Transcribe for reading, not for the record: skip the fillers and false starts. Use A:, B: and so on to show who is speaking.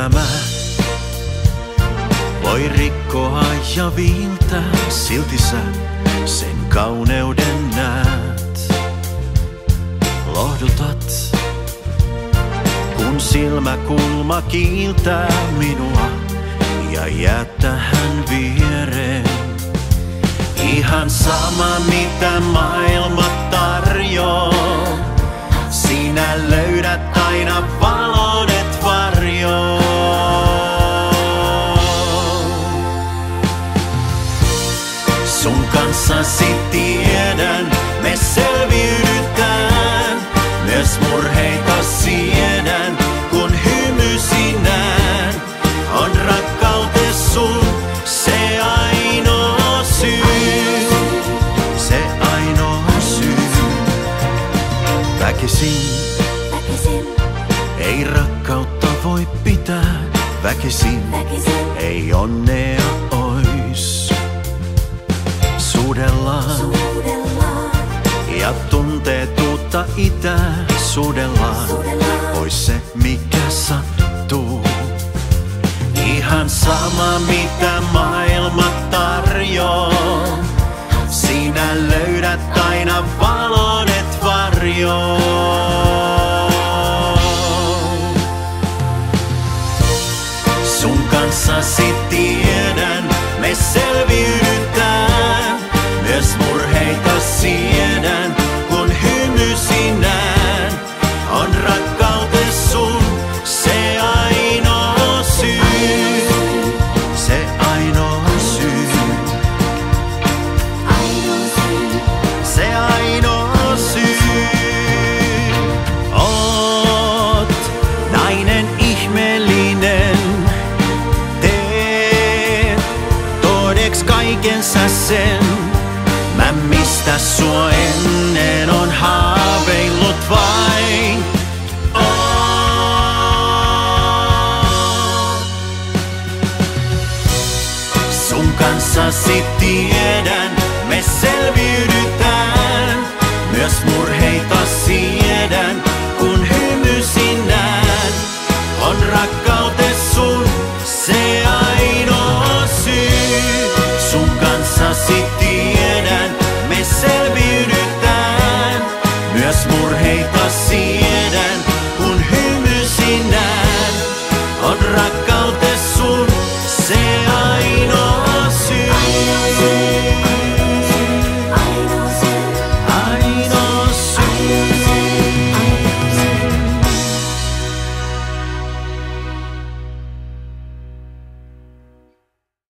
A: elämä voi rikkoa ja viiltää, silti sä sen kauneuden näet. Lohdutat, kun silmäkulma kiiltää minua ja jää tähän viereen. Ihan sama mitä maailma tarjoaa, sinä löydät aina valon et varjoon. Sun kanssasi tiedän, me selviydytään, myös murheita siedän, kun hymysi näen. On rakkautes sun se ainoa syy, se ainoa syy. Väkisin, ei rakkautta voi pitää, väkisin, ei onnea ois. Suudellaan ja tunteetuutta itää, suudellaan pois se mikä sattuu. Ihan sama mitä maailma tarjoaa, sinä löydät aina valon et varjoon. Sun kanssasi tiedän, me selviydytään, myös murheita siedän, kun hymysi näen. On rakkautes sun se ainoa syy, se ainoa syy, se ainoa syy. Oot nainen ihmeellinen, teet todeks kaiken sä sen. Mä mistä sua ennen on haaveillut vain. Sun kanssasi tiedän, me selviydytään, myös murheita siedän, kun hymysi näen. On rakkautes sun se ainoa syy, sun kanssasi